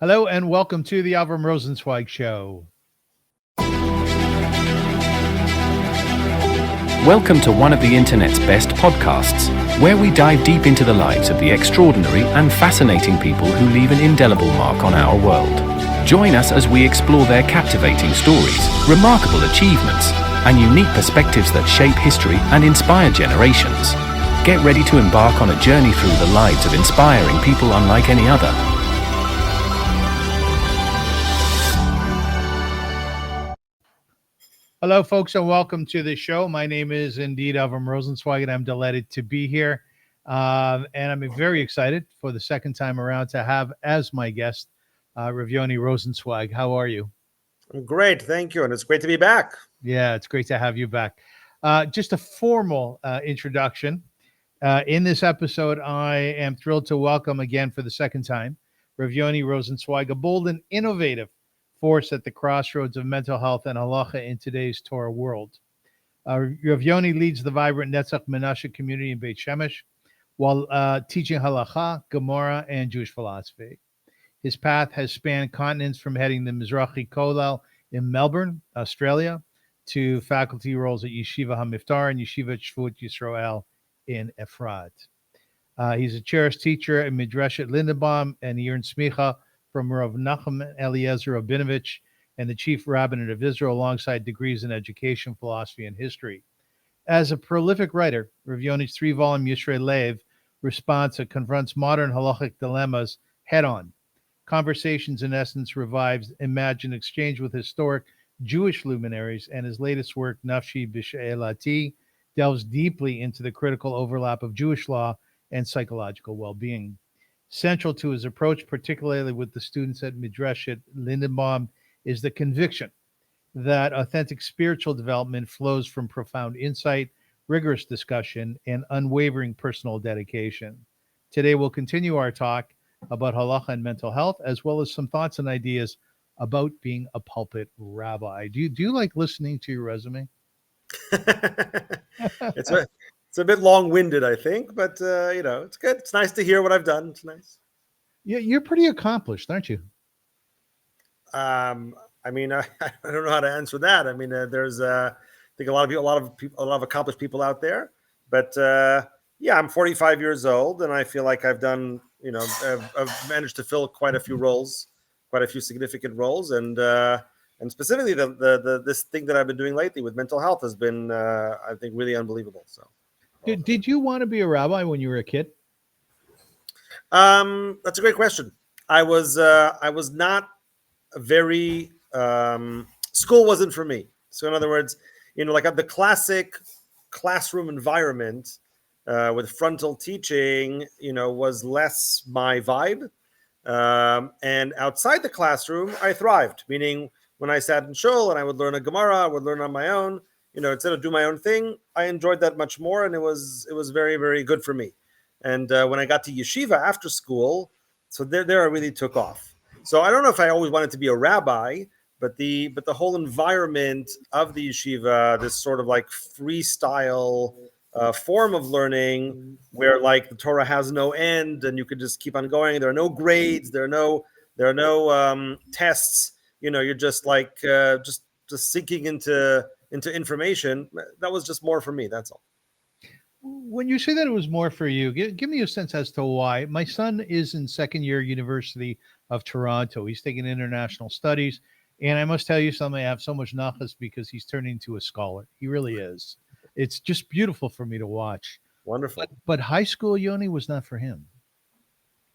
Hello and welcome to the Avrum Rosensweig Show. Welcome to one of the internet's best podcasts, where we dive deep into the lives of the extraordinary and fascinating people who leave an indelible mark on our world. Join us as we explore their captivating stories, remarkable achievements, and unique perspectives that shape history and inspire generations. Get ready to embark on a journey through the lives of inspiring people unlike any other. Hello, folks, and welcome to the show. My name is indeed Avrum Rosensweig, and I'm delighted to be here. And I'm very excited for the second time around to have as my guest, Rav Yoni Rosensweig. How are you? I'm great, thank you, and it's great to be back. Yeah, it's great to have you back. Just a formal introduction. In this episode, I am thrilled to welcome again for the second time, Rav Yoni Rosensweig, a bold and innovative force at the crossroads of mental health and Halakha in today's Torah world. Rav Yoni leads the vibrant Netzach Menashe community in Beit Shemesh while teaching Halakha, Gemara, and Jewish philosophy. His path has spanned continents from heading the Mizrahi Kollel in Melbourne, Australia, to faculty roles at Yeshivat Hamivtar and Yeshivat Shevut Yisrael in Efrat. He's a cherished teacher at Midreshet Lindenbaum, and he earned semikha from Rav Nachum Eliezer Rabinovitch and the Chief Rabbinate of Israel, alongside degrees in education, philosophy, and history. As a prolific writer, Rav Yoni's 3-volume Yisrael response confronts modern halachic dilemmas head-on. Conversations, in essence, revives imagined exchange with historic Jewish luminaries, and his latest work, Nafshi B'She'elati, delves deeply into the critical overlap of Jewish law and psychological well-being. Central to his approach, particularly with the students at Midreshet Lindenbaum, is the conviction that authentic spiritual development flows from profound insight, rigorous discussion, and unwavering personal dedication. Today, we'll continue our talk about Halakha and mental health, as well as some thoughts and ideas about being a pulpit rabbi. Do you like listening to your resume? It's a bit long-winded, I think, but it's good. It's nice to hear what I've done. It's nice. Yeah, you're pretty accomplished, aren't you? I don't know how to answer that. I mean, there's I think a lot of accomplished people out there, but I'm 45 years old, and I feel like I've done, I've managed to fill quite a few roles, quite a few significant roles, and specifically this thing that I've been doing lately with mental health has been, I think, really unbelievable. So. Did you want to be a rabbi when you were a kid? That's a great question. I was not very, school wasn't for me. So in other words, like the classic classroom environment with frontal teaching, was less my vibe. And outside the classroom, I thrived, meaning when I sat in shul and I would learn a Gemara, I would learn on my own. Instead of do my own thing, I enjoyed that much more, and it was very, very good for me. And when I got to yeshiva after school, so there I really took off. So I don't know if I always wanted to be a rabbi, but the whole environment of the yeshiva, this sort of like freestyle form of learning, where like the Torah has no end and you could just keep on going. There are no grades, there are no tests. You're just like just sinking into information. That was just more for me. That's all. When you say that it was more for you, give me a sense as to why. My son is in second year University of Toronto. He's taking international studies. And I must tell you something, I have so much nachas because he's turning into a scholar. He really is. It's just beautiful for me to watch. Wonderful. But high school, Yoni, was not for him.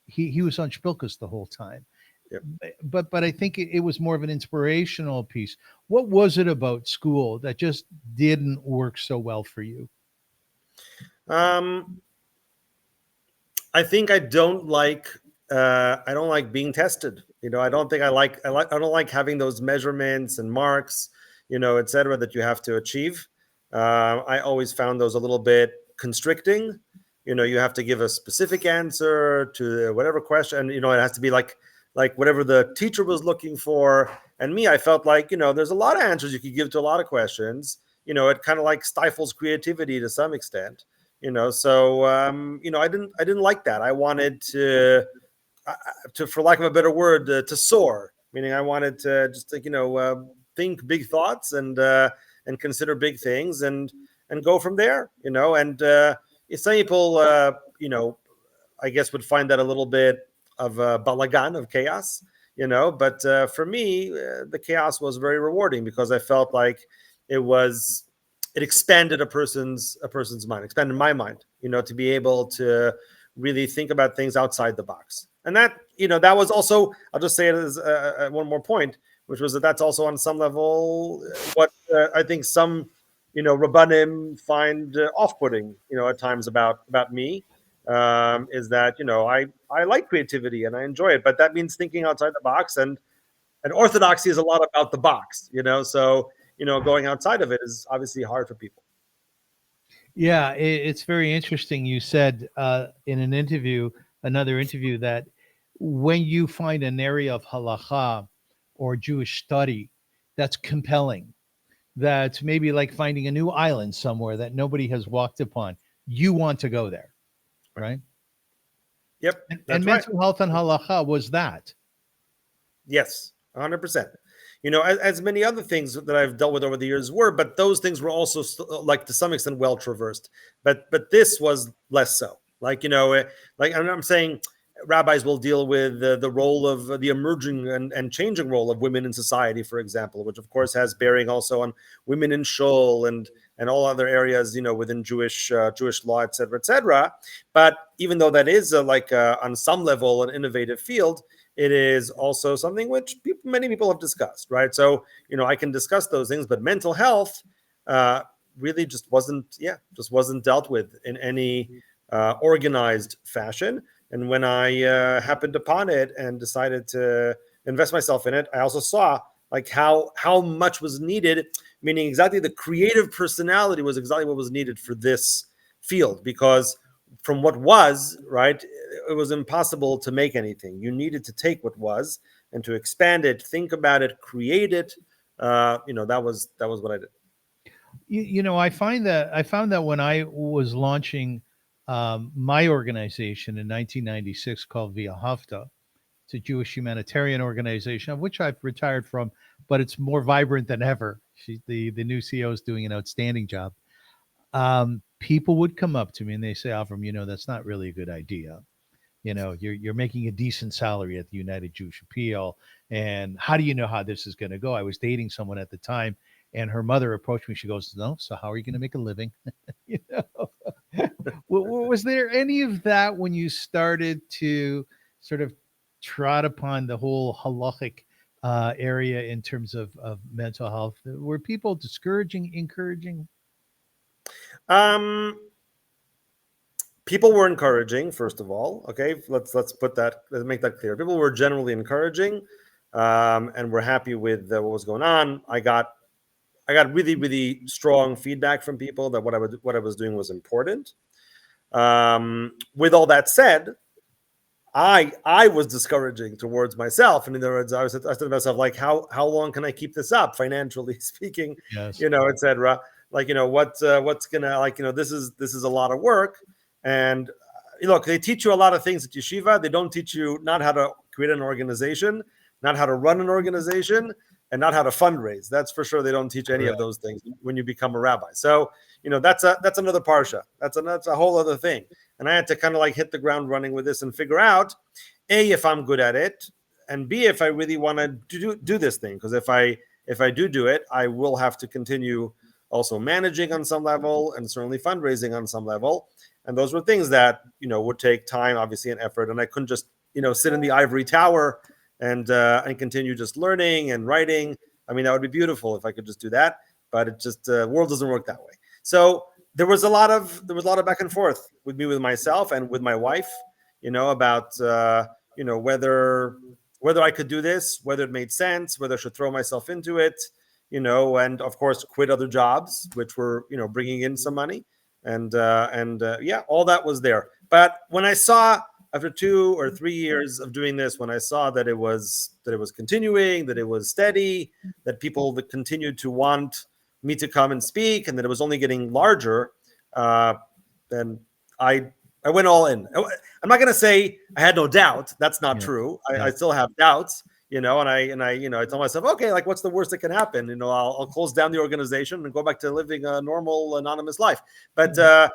He was on Shpilkus the whole time. Yep. But I think it was more of an inspirational piece. What was it about school that just didn't work so well for you? I think I don't like being tested. I don't like having those measurements and marks, et cetera, that you have to achieve. I always found those a little bit constricting. You have to give a specific answer to whatever question. It has to be like whatever the teacher was looking for. And me, I felt like, there's a lot of answers you could give to a lot of questions. It kind of like stifles creativity to some extent. So I didn't like that. I wanted to for lack of a better word, to soar. Meaning, I wanted to just think big thoughts and consider big things and go from there. And some people, I guess would find that a little bit of balagan, of chaos. But for me, the chaos was very rewarding because I felt like it expanded a person's mind, expanded my mind, to be able to really think about things outside the box. And that, that was also, I'll just say it as one more point, which was that's also on some level what I think some, Rabbanim find off-putting, at times about me, is that, I like creativity and I enjoy it, but that means thinking outside the box, and orthodoxy is a lot about the box, so, going outside of it is obviously hard for people. Yeah, it's very interesting. You said in another interview, that when you find an area of Halakha or Jewish study that's compelling, that's maybe like finding a new island somewhere that nobody has walked upon, you want to go there, right? Yep. And mental health and Halakha was that. Yes, 100%. As many other things that I've dealt with over the years were, but those things were also like to some extent well traversed. But this was less so. Like I'm saying, rabbis will deal with the role of the emerging and changing role of women in society, for example, which of course has bearing also on women in shul and all other areas, within Jewish law, et cetera, et cetera. But even though that is on some level an innovative field, it is also something which many people have discussed, right? So, I can discuss those things, but mental health really just wasn't dealt with in any organized fashion. And when I happened upon it and decided to invest myself in it, I also saw how much was needed, meaning exactly the creative personality was exactly what was needed for this field, because from what was, right, it was impossible to make anything. You needed to take what was and to expand it, think about it, create it. That was what I did. I found that when I was launching my organization in 1996 called Via Hafta, it's a Jewish humanitarian organization of which I've retired from, but it's more vibrant than ever. The new CEO is doing an outstanding job. People would come up to me and they say, Avrum, that's not really a good idea. You're making a decent salary at the United Jewish Appeal, and how do you know how this is going to go? I was dating someone at the time, and her mother approached me. She goes, "No, so how are you going to make a living?" Was there any of that when you started to sort of trot upon the whole halachic area in terms of mental health? Were people discouraging, encouraging? People were encouraging, first of all. Okay, let's make that clear. People were generally encouraging, and were happy with what was going on. I got really, really strong feedback from people that what I was doing was important. With all that said, I was discouraging towards myself, and in other words, I said to myself, how long can I keep this up, financially speaking? Yes. Et cetera. What's gonna this is a lot of work. And look, they teach you a lot of things at yeshiva. They don't teach you not how to create an organization, not how to run an organization, and not how to fundraise. That's for sure. They don't teach any of those things when you become a rabbi. So, that's another parsha. That's a whole other thing. And I had to kind of hit the ground running with this and figure out, A, if I'm good at it, and B, if I really want to do this thing. Because if I do it, I will have to continue also managing on some level and certainly fundraising on some level. And those were things that, would take time, obviously, and effort. And I couldn't just, sit in the ivory tower and continue just learning and writing. I mean, that would be beautiful if I could just do that. But it just, the world doesn't work that way. So there was a lot of back and forth with me, with myself and with my wife, about, whether I could do this, whether it made sense, whether I should throw myself into it, and of course, quit other jobs, which were, bringing in some money. And all that was there. But when I saw, after 2 or 3 years of doing this, when I saw that it was continuing, that it was steady, that people that continued to want me to come and speak, and that it was only getting larger, then I I went all in. I'm not going to say I had no doubt. That's not true. I still have doubts, and I tell myself, okay, like what's the worst that can happen? I'll close down the organization and go back to living a normal anonymous life. But I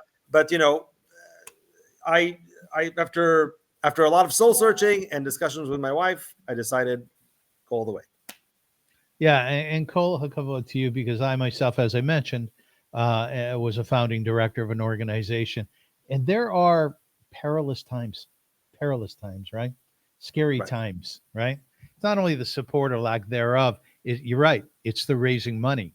after a lot of soul searching and discussions with my wife, I decided go all the way. Yeah, and Kol hakavod to you, because I myself, as I mentioned, was a founding director of an organization, and there are perilous times, right? Scary times, right? It's not only the support or lack thereof. You're right. It's the raising money,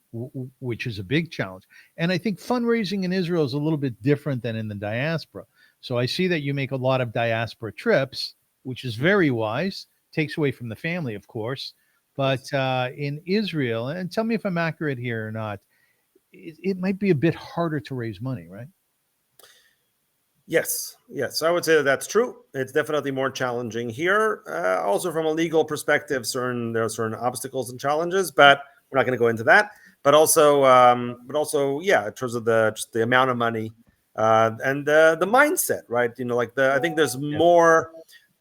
which is a big challenge. And I think fundraising in Israel is a little bit different than in the diaspora. So I see that you make a lot of diaspora trips, which is very wise. Takes away from the family, of course. But in Israel, and tell me if I'm accurate here or not, it might be a bit harder to raise money, right? Yes, I would say that that's true. It's definitely more challenging here. Also, from a legal perspective, there are certain obstacles and challenges, but we're not going to go into that. But also, in terms of just the amount of money and the mindset, right? I think there's more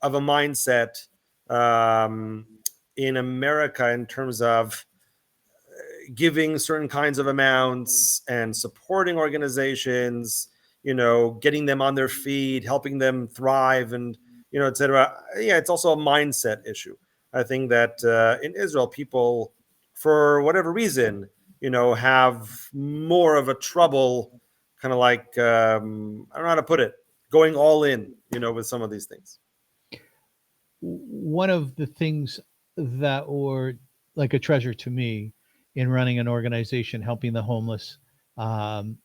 of a mindset in America in terms of giving certain kinds of amounts and supporting organizations, getting them on their feet, helping them thrive, and et cetera. Yeah, it's also a mindset issue. I think that in Israel, people, for whatever reason, have more of a trouble, kind of like I don't know how to put it, going all in, with some of these things. One of the things that were like a treasure to me in running an organization, helping the homeless,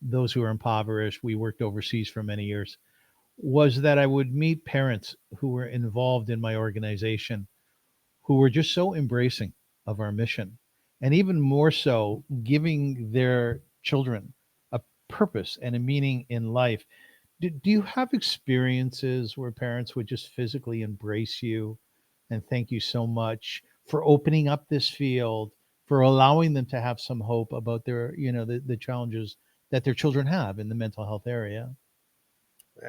those who are impoverished, we worked overseas for many years, was that I would meet parents who were involved in my organization who were just so embracing of our mission, and even more so giving their children a purpose and a meaning in life. Do you have experiences where parents would just physically embrace you and thank you so much for opening up this field, for allowing them to have some hope about their, the challenges that their children have in the mental health area?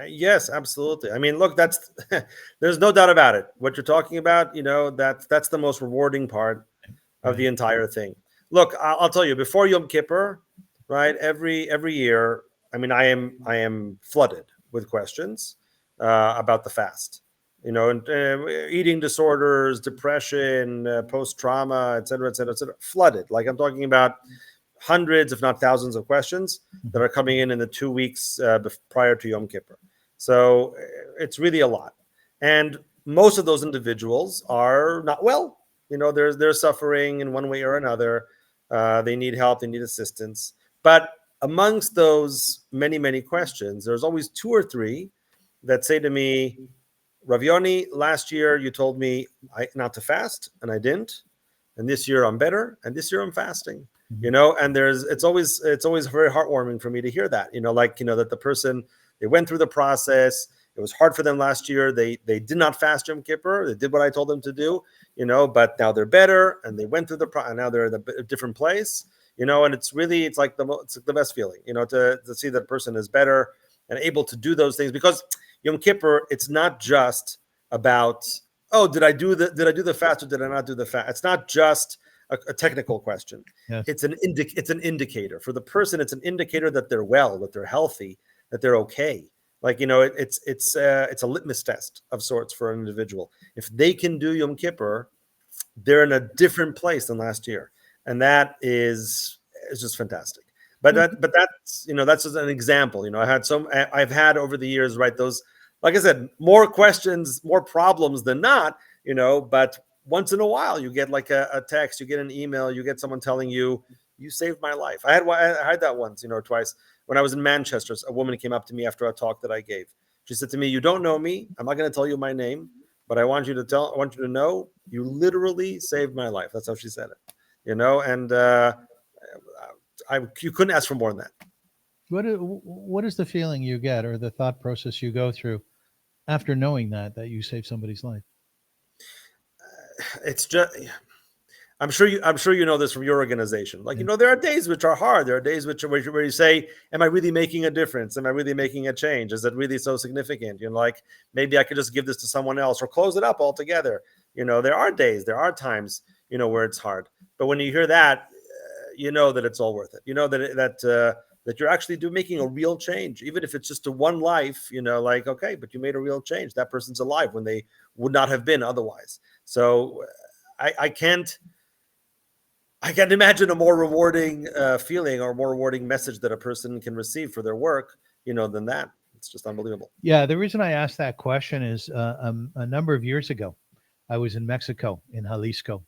Yes, absolutely. I mean, look, there's no doubt about it. What you're talking about, that's the most rewarding part of the entire thing. Look, I'll tell you, before Yom Kippur, right? Every year, I mean, I am flooded with questions about the fast, and eating disorders, depression, post-trauma, et cetera, et cetera, et cetera. Flooded. Like I'm talking about hundreds, if not thousands, of questions that are coming in the 2 weeks prior to Yom Kippur. So it's really a lot. And most of those individuals are not well. They're suffering in one way or another. They need help. They need assistance. But amongst those many, many questions, there's always 2 or 3 that say to me, Rav Yoni, last year you told me not to fast, and I didn't. And this year I'm better, and this year I'm fasting. And it's always very heartwarming for me to hear that, that the person, they went through the process. It was hard for them last year. They did not fast Yom Kippur. They did what I told them to do, but now they're better, and they went through and now they're in a different place, and it's like the best feeling, to see that person is better and able to do those things, because Yom Kippur, it's not just about, did I do the fast or did I not do the fast? It's not just a technical question. Yes. It's an indicator for the person. It's an indicator that they're well, that they're healthy, that they're okay. Like, it's a litmus test of sorts for an individual. If they can do Yom Kippur, they're in a different place than last year, and that is just fantastic. But that's just an example. I've had over the years, right? Those, like I said, more questions, more problems than not. But once in a while, you get like a text, you get an email, you get someone telling you, "You saved my life." I had that once, twice. When I was in Manchester, a woman came up to me after a talk that I gave. She said to me, "You don't know me. I'm not going to tell you my name, but I want you to know you literally saved my life." That's how she said it. And you couldn't ask for more than that. What is the feeling you get, or the thought process you go through after knowing that you saved somebody's life? It's just, I'm sure you know this from your organization. Like, there are days which are hard. There are days where you say, am I really making a difference? Am I really making a change? Is it really so significant? Like, maybe I could just give this to someone else or close it up altogether. There are days, there are times, where it's hard. But when you hear that, that it's all worth it. That you're actually making a real change, even if it's just to one life, like, okay, but you made a real change. That person's alive when they would not have been otherwise. So I can't imagine a more rewarding feeling or more rewarding message that a person can receive for their work, than that. It's just unbelievable. Yeah, the reason I asked that question is a number of years ago, I was in Mexico, in Jalisco,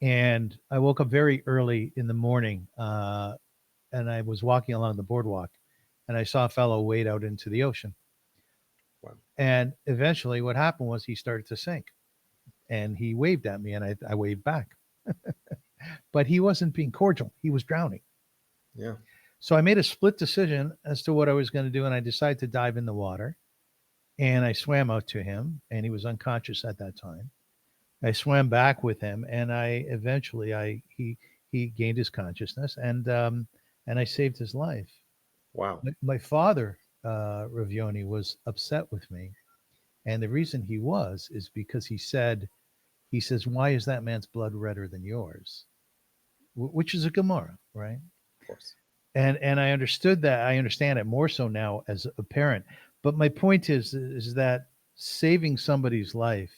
and I woke up very early in the morning, and I was walking along the boardwalk, and I saw a fellow wade out into the ocean. Wow. And eventually what happened was he started to sink, and he waved at me, and I waved back. But he wasn't being cordial. He was drowning. Yeah. So I made a split decision as to what I was going to do, and I decided to dive in the water. And I swam out to him, and he was unconscious at that time. I swam back with him, and he gained his consciousness, and I saved his life. Wow. My father, Rav Yoni, was upset with me, and the reason he is because he says, "Why is that man's blood redder than yours?" Which is a Gemara, right? Of course. And I understood that. I understand it more so now as a parent. But my point is that saving somebody's life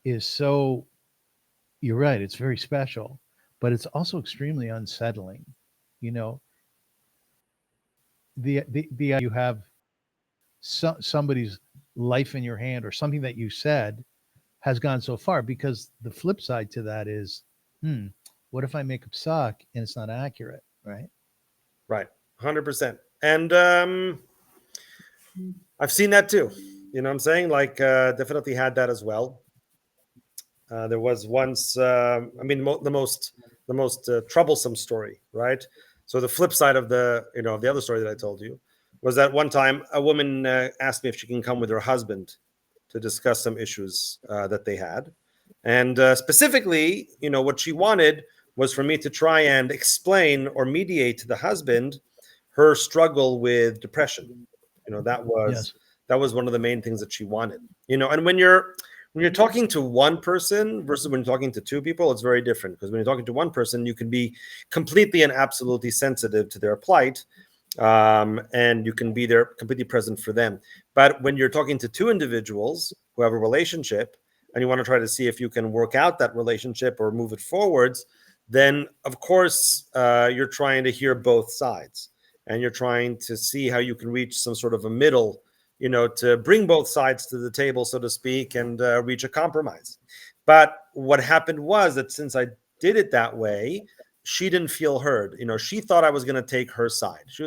is so, you're right, it's very special, but it's also extremely unsettling. The you have somebody's life in your hand, or something that you said has gone so far, because the flip side to that is, what if I make a psak and it's not accurate, right? Right. 100%. And I've seen that too. You know what I'm saying? Like, definitely had that as well. There was once, the most troublesome story, right? So the flip side of the other story that I told you was that one time a woman asked me if she can come with her husband to discuss some issues that they had. And specifically, what she wanted was for me to try and explain or mediate to the husband her struggle with depression. That was one of the main things that she wanted. And when you're talking to one person versus when you're talking to two people, it's very different, because when you're talking to one person, you can be completely and absolutely sensitive to their plight, and you can be there completely present for them. But when you're talking to two individuals who have a relationship, and you want to try to see if you can work out that relationship or move it forwards, then of course you're trying to hear both sides, and you're trying to see how you can reach some sort of a middle, to bring both sides to the table, so to speak, and reach a compromise. But what happened was that since I did it that way, she didn't feel heard. She thought I was going to take her side. She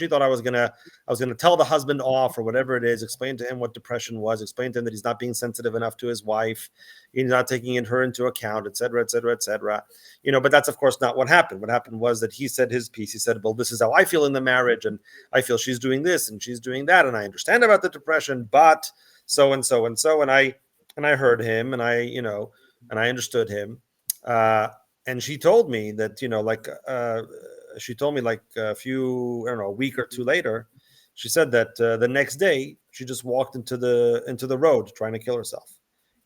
thought I was going to tell the husband off, or whatever it is, explain to him what depression was, explain to him that he's not being sensitive enough to his wife, he's not taking her into account, et cetera, et cetera, et cetera. But that's of course not what happened. What happened was that he said his piece. He said, well, this is how I feel in the marriage, and I feel she's doing this and she's doing that, and I understand about the depression, but so and so and so. And I heard him, and I understood him. And she told me that, she told me like a week or two later, she said that the next day she just walked into the road trying to kill herself,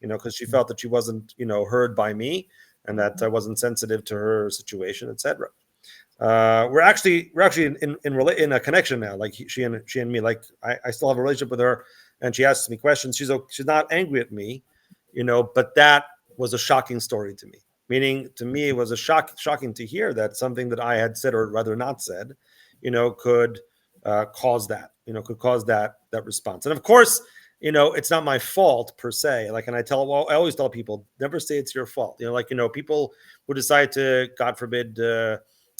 because she felt that she wasn't, heard by me, and that I wasn't sensitive to her situation, etc. We're actually in a connection now. Like she and me, like I still have a relationship with her, and she asks me questions. She's not angry at me, but that was a shocking story to me. Meaning, to me, it was shocking to hear that something that I had said, or rather not said, could cause that, that response. And of course, it's not my fault per se. Like, and I always tell people, never say it's your fault. People who decide to, God forbid,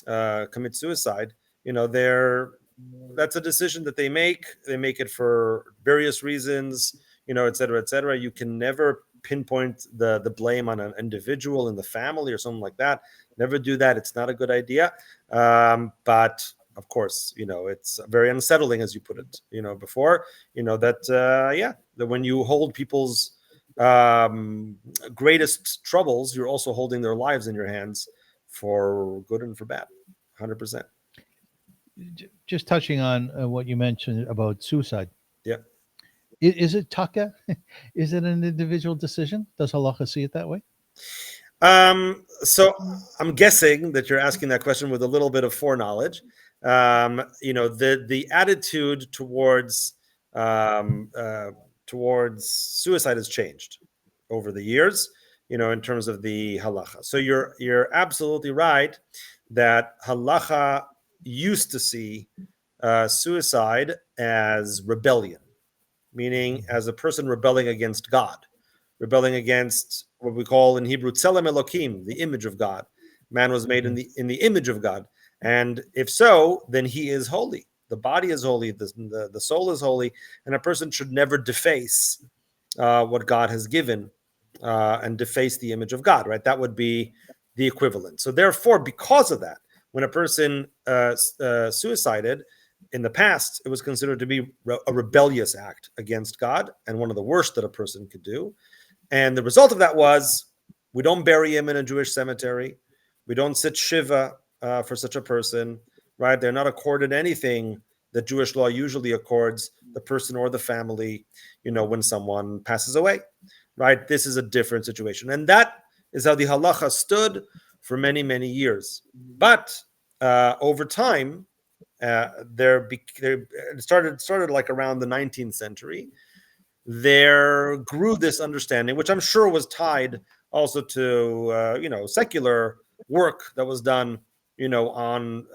commit suicide, that's a decision that they make. They make it for various reasons, et cetera, et cetera. You can never pinpoint the blame on an individual in the family or something like that. Never do that. It's not a good idea. But of course, it's very unsettling, as you put it, before, that when you hold people's greatest troubles, you're also holding their lives in your hands for good and for bad, 100%. Just touching on what you mentioned about suicide. Yeah. Is it taka? Is it an individual decision? Does Halakha see it that way? So I'm guessing that you're asking that question with a little bit of foreknowledge. The attitude towards suicide has changed over the years, in terms of the halacha. So you're absolutely right that halacha used to see suicide as rebellion, meaning as a person rebelling against God, rebelling against what we call in Hebrew tzelem Elokim, the image of God. Man was made in the image of God, and if so, then he is holy. The body is holy, the soul is holy, and a person should never deface what God has given and deface the image of God. Right? That would be the equivalent. So therefore, because of that, when a person suicided in the past, it was considered to be a rebellious act against God and one of the worst that a person could do. And the result of that was we don't bury him in a Jewish cemetery. We don't sit shiva for such a person, right? They're not accorded anything that Jewish law usually accords the person or the family, when someone passes away, right? This is a different situation. And that is how the halacha stood for many, many years. But over time, it started like around the 19th century. There grew this understanding, which I'm sure was tied also to secular work that was done on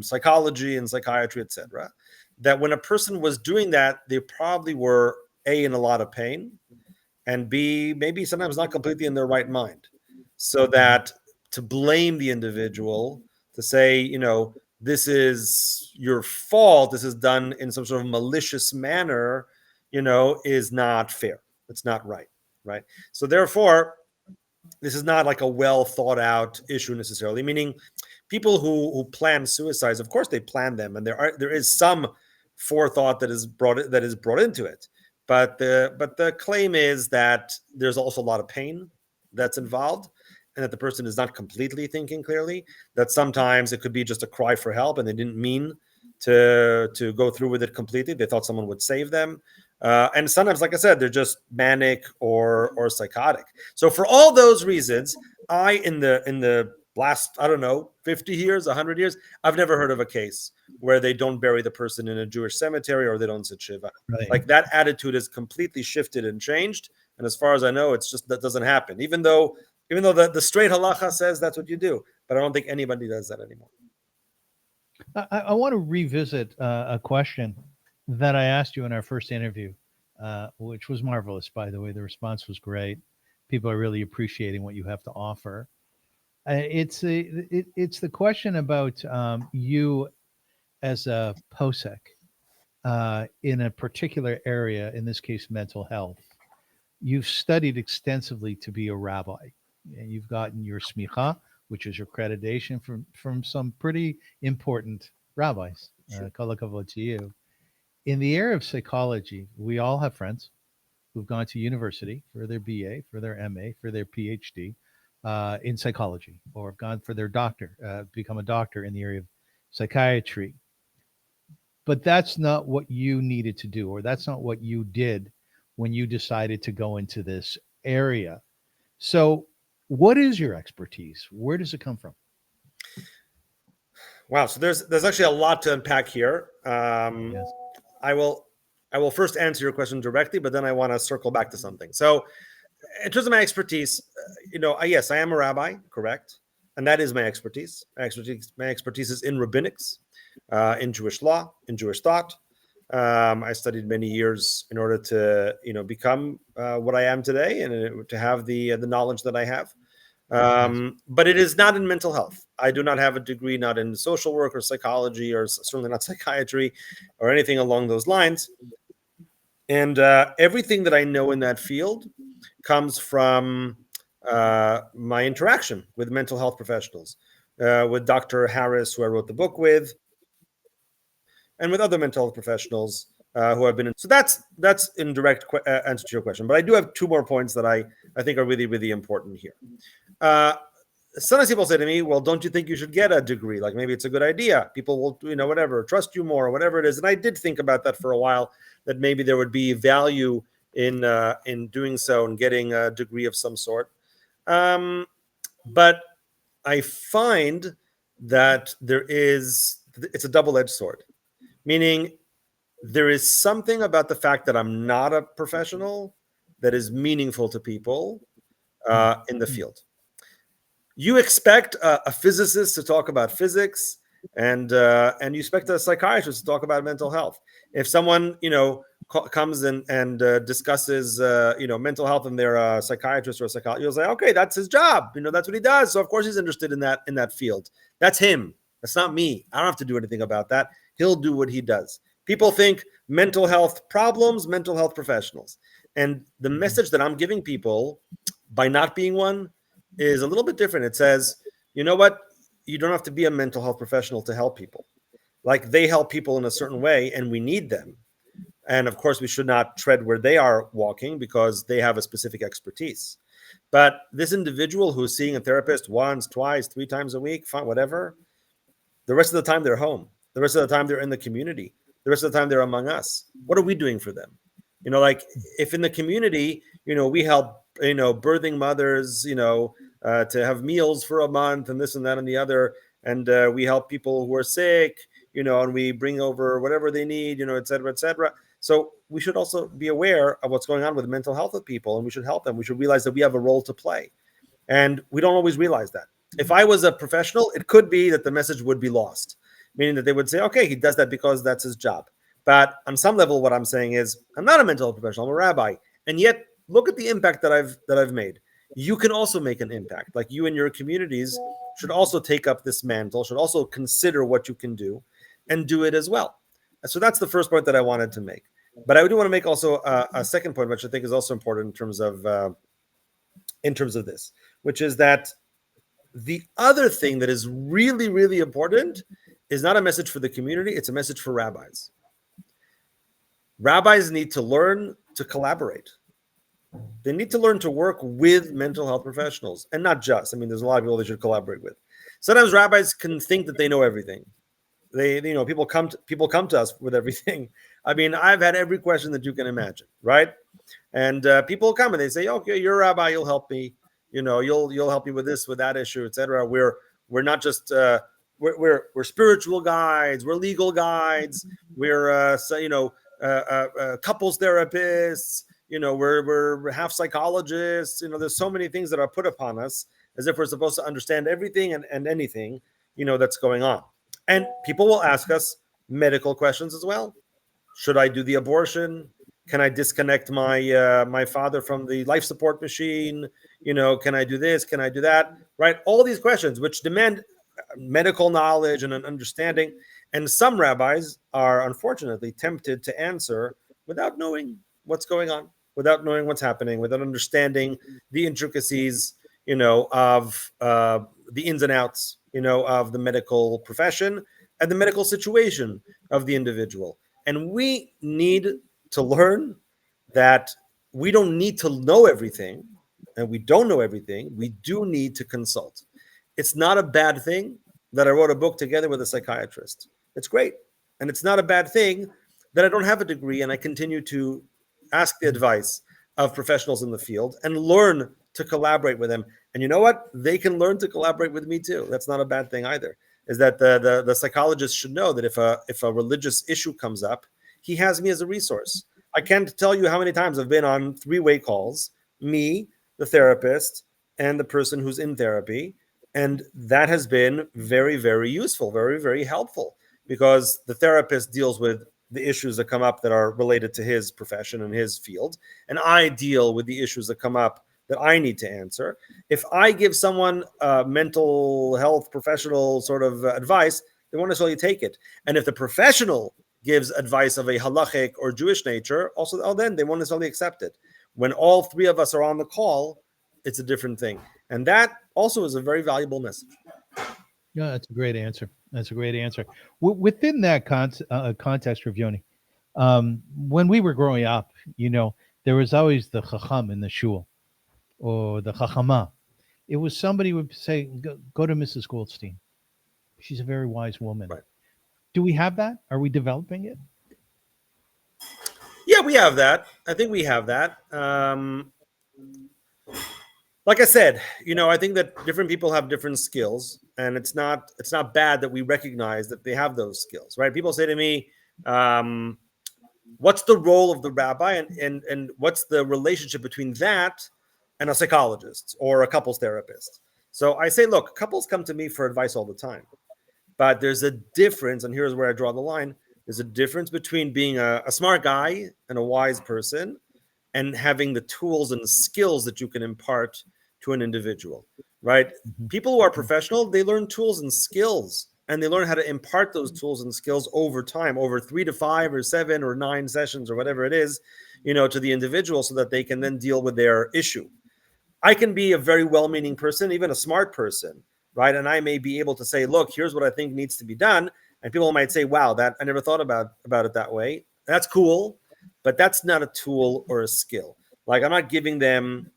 psychology and psychiatry, etc. That when a person was doing that, they probably were A, in a lot of pain, and B, maybe sometimes not completely in their right mind. So that to blame the individual, to say, this is your fault, this is done in some sort of malicious manner, is not fair. It's not right. So therefore, this is not like a well thought out issue necessarily, meaning people who plan suicides, of course they plan them, and there is some forethought that is brought into it. But the claim is that there's also a lot of pain that's involved, and that the person is not completely thinking clearly, that sometimes it could be just a cry for help and they didn't mean to go through with it completely. They thought someone would save them. And sometimes, like I said, they're just manic or psychotic. So for all those reasons, in the last, 50 years, 100 years, I've never heard of a case where they don't bury the person in a Jewish cemetery or they don't sit shiva. Right. Like that attitude has completely shifted and changed. And as far as I know, it's just that doesn't happen. Even though the straight halacha says that's what you do, but I don't think anybody does that anymore. I want to revisit a question that I asked you in our first interview, which was marvelous, by the way. The response was great. People are really appreciating what you have to offer. It's the question about you as a posek in a particular area, in this case, mental health. You've studied extensively to be a rabbi, and you've gotten your semikha, which is your accreditation from some pretty important rabbis. Kol hakavod to you. In the area of psychology, we all have friends who've gone to university for their BA, for their MA, for their PhD in psychology, or have gone for their become a doctor in the area of psychiatry. But that's not what you needed to do, or that's not what you did when you decided to go into this area. So what is your expertise? Where does it come from? Wow. So there's actually a lot to unpack here. Yes. I will first answer your question directly, but then I want to circle back to something. So in terms of my expertise, yes, I am a rabbi, correct. And that is my expertise. My expertise is in rabbinics, in Jewish law, in Jewish thought. I studied many years in order to, become what I am today and to have the knowledge that I have. But it is not in mental health. I do not have a degree, not in social work or psychology, or certainly not psychiatry or anything along those lines. And everything that I know in that field comes from my interaction with mental health professionals, with Dr. Harris, who I wrote the book with, and with other mental health professionals who have been in. So that's in direct answer to your question. But I do have two more points that I think are really, really important here. Sometimes people say to me, well, don't you think you should get a degree? Like maybe it's a good idea. People will, whatever, trust you more or whatever it is. And I did think about that for a while, that maybe there would be value in doing so and getting a degree of some sort. But I find that it's a double-edged sword, meaning there is something about the fact that I'm not a professional that is meaningful to people in the field. You expect a physicist to talk about physics, and you expect a psychiatrist to talk about mental health. If someone comes and discusses mental health, and they're a psychiatrist or a psychologist, you'll say, okay, that's his job. That's what he does. So of course he's interested in that field. That's him. That's not me. I don't have to do anything about that. He'll do what he does. People think mental health problems, mental health professionals, and the message that I'm giving people by not being one is a little bit different. It says, you know what? You don't have to be a mental health professional to help people. Like, they help people in a certain way, and we need them. And of course, we should not tread where they are walking because they have a specific expertise. But this individual who's seeing a therapist once, twice, 3 times a week, fine, whatever, the rest of the time they're home. The rest of the time they're in the community. The rest of the time they're among us. What are we doing for them? Like if in the community, we help, birthing mothers, to have meals for a month and this and that and the other. And we help people who are sick, and we bring over whatever they need, et cetera, et cetera. So we should also be aware of what's going on with the mental health of people, and we should help them. We should realize that we have a role to play. And we don't always realize that. If I was a professional, it could be that the message would be lost, meaning that they would say, okay, he does that because that's his job. But on some level, what I'm saying is, I'm not a mental health professional, I'm a rabbi. And yet, look at the impact that I've made. You can also make an impact. Like, you and your communities should also take up this mantle, should also consider what you can do and do it as well. So that's the first point that I wanted to make. But I do want to make also a second point, which I think is also important in terms of this, which is that the other thing that is really, really important is not a message for the community, it's a message for rabbis. Rabbis need to learn to collaborate. They need to learn to work with mental health professionals, and not just. There's a lot of people they should collaborate with. Sometimes rabbis can think that they know everything. People come to us with everything. I've had every question that you can imagine, right? And people come and they say, okay, you're a rabbi, you'll help me. You'll help me with this, with that issue, etc. We're not just we're spiritual guides, we're legal guides, we're couples therapists. We're half psychologists. There's so many things that are put upon us as if we're supposed to understand everything and anything, that's going on. And people will ask us medical questions as well. Should I do the abortion? Can I disconnect my father from the life support machine? Can I do this? Can I do that? Right? All these questions which demand medical knowledge and an understanding. And some rabbis are unfortunately tempted to answer without knowing what's going on, without knowing what's happening, without understanding the intricacies, of the ins and outs, of the medical profession and the medical situation of the individual. And we need to learn that we don't need to know everything, and we don't know everything. We do need to consult. It's not a bad thing that I wrote a book together with a psychiatrist. It's great. And it's not a bad thing that I don't have a degree and I continue to ask the advice of professionals in the field and learn to collaborate with them. And you know what? They can learn to collaborate with me too. That's not a bad thing either. Is that the psychologist should know that if a religious issue comes up, he has me as a resource. I can't tell you how many times I've been on 3-way calls, me, the therapist, and the person who's in therapy. And that has been very, very useful, very, very helpful, because the therapist deals with the issues that come up that are related to his profession and his field. And I deal with the issues that come up that I need to answer. If I give someone mental health professional sort of advice, they won't necessarily take it. And if the professional gives advice of a halachic or Jewish nature, also, then they won't necessarily accept it. When all three of us are on the call, it's a different thing. And that also is a very valuable message. Yeah, that's a great answer. That's a great answer. Within that context, Rav Yoni, When we were growing up, there was always the chacham in the shul or the chachama. It was somebody would say, go to Mrs. Goldstein. She's a very wise woman. Right. Do we have that? Are we developing it? Yeah, we have that. I think we have that. Like I said, I think that different people have different skills, and it's not bad that we recognize that they have those skills, right? People say to me, what's the role of the rabbi, and what's the relationship between that and a psychologist or a couples therapist? So I say, look, couples come to me for advice all the time, but there's a difference, and here's where I draw the line. There's a difference between being a smart guy and a wise person and having the tools and the skills that you can impart to an individual, right? People who are professional, they learn tools and skills, and they learn how to impart those tools and skills over time, over 3 to 5 or 7 or 9 sessions or whatever it is, to the individual, so that they can then deal with their issue. I can be a very well-meaning person, even a smart person, right? And I may be able to say, look, here's what I think needs to be done. And people might say, wow, that I never thought about it that way. That's cool, but that's not a tool or a skill. Like, I'm not giving them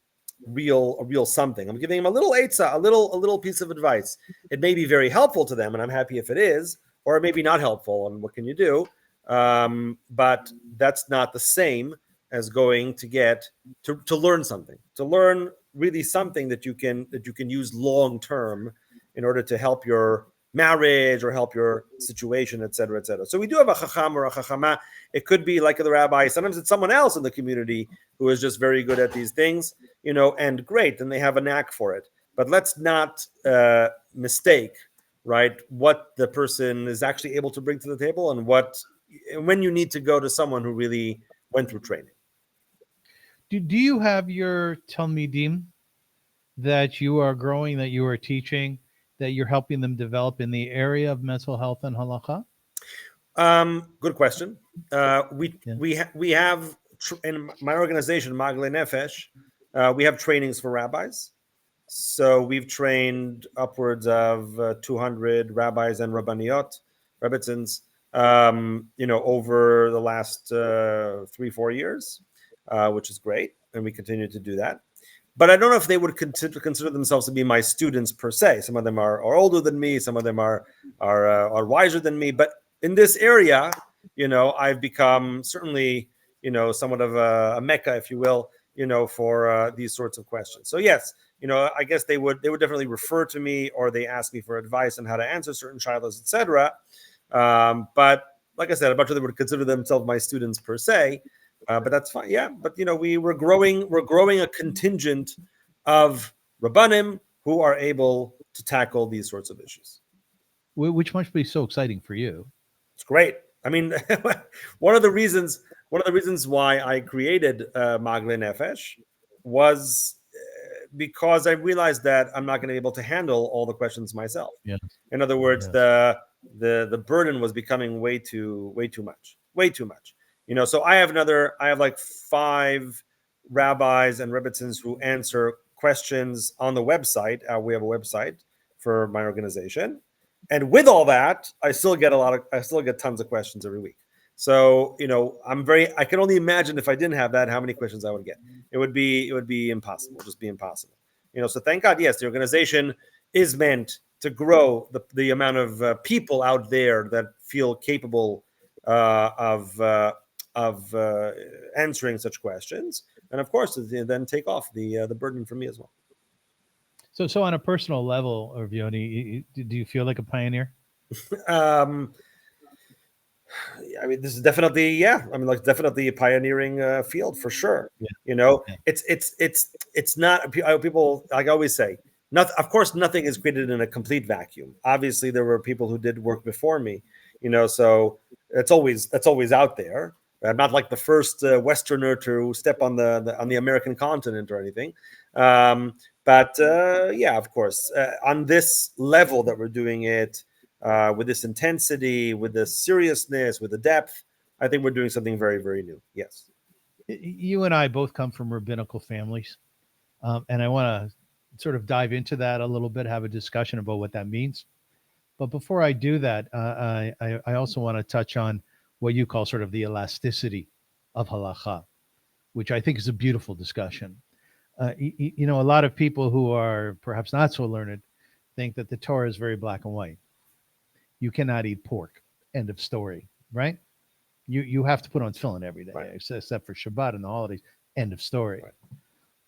a real something. I'm giving them a little eitzah, a little piece of advice. It may be very helpful to them, and I'm happy if it is, or it may be not helpful, and what can you do? But that's not the same as going to get to learn something, to learn really something that you can use long term in order to help your marriage or help your situation, et cetera, et cetera. So we do have a chacham or a chachama. It could be like the rabbi. Sometimes it's someone else in the community who is just very good at these things, and great, and they have a knack for it. But let's not mistake, right, what the person is actually able to bring to the table, and when you need to go to someone who really went through training. Do you have your talmidim that you are growing, that you are teaching, that you're helping them develop in the area of mental health and halakha? Good question. We have in my organization, Magle Nefesh, we have trainings for rabbis. So we've trained upwards of 200 rabbis and rabbaniot, rebbitzins, over the last 3-4 years, which is great, and we continue to do that. But I don't know if they would consider themselves to be my students per se. Some of them are older than me. Some of them are wiser than me. But in this area, I've become certainly, somewhat of a mecca, if you will, for these sorts of questions. So yes, I guess they would definitely refer to me, or they ask me for advice on how to answer certain shilos, etc. But like I said, I'm not sure they would consider themselves my students per se. But that's fine. Yeah. But, we're growing a contingent of Rabbanim who are able to tackle these sorts of issues. Which must be so exciting for you. It's great. I mean, one of the reasons why I created Magle Nefesh was because I realized that I'm not going to be able to handle all the questions myself. Yeah. In other words, the burden was becoming way too much. So I have like 5 rabbis and rebbitzins who answer questions on the website. We have a website for my organization, and with all that, I still get tons of questions every week. So I can only imagine if I didn't have that, how many questions I would get. It would be impossible, just be impossible. So thank God, yes, the organization is meant to grow the amount of people out there that feel capable of answering such questions, and of course, then take off the burden from me as well. So on a personal level, Rav Yoni, do you feel like a pioneer? I mean, this is definitely, like definitely a pioneering field for sure. Yeah. It's not, people, like I always say, of course, nothing is created in a complete vacuum. Obviously, there were people who did work before me, so that's always out there. I'm not like the first Westerner to step on the American continent or anything. But of course, on this level that we're doing it, with this intensity, with the seriousness, with the depth, I think we're doing something very, very new. Yes. You and I both come from rabbinical families, and I want to sort of dive into that a little bit, have a discussion about what that means. But before I do that, I also want to touch on what you call sort of the elasticity of halakha, which I think is a beautiful discussion. A lot of people who are perhaps not so learned think that the Torah is very black and white. You cannot eat pork. End of story, right? You have to put on tefillin every day, Right. except for Shabbat and the holidays. End of story. Right.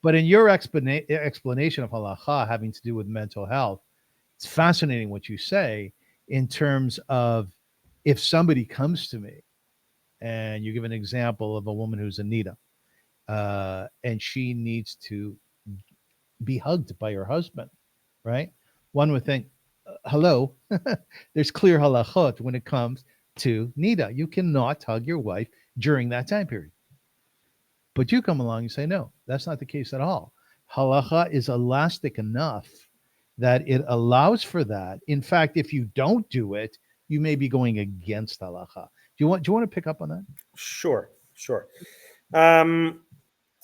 But in your explanation of halakha having to do with mental health, it's fascinating what you say in terms of if somebody comes to me and you give an example of a woman who's Anita, and she needs to be hugged by her husband, right? One would think, hello, there's clear halachot when it comes to Nida. You cannot hug your wife during that time period. But you come along and say, no, that's not the case at all. Halacha is elastic enough that it allows for that. In fact, if you don't do it, you may be going against halacha. Do you want to pick up on that? Sure.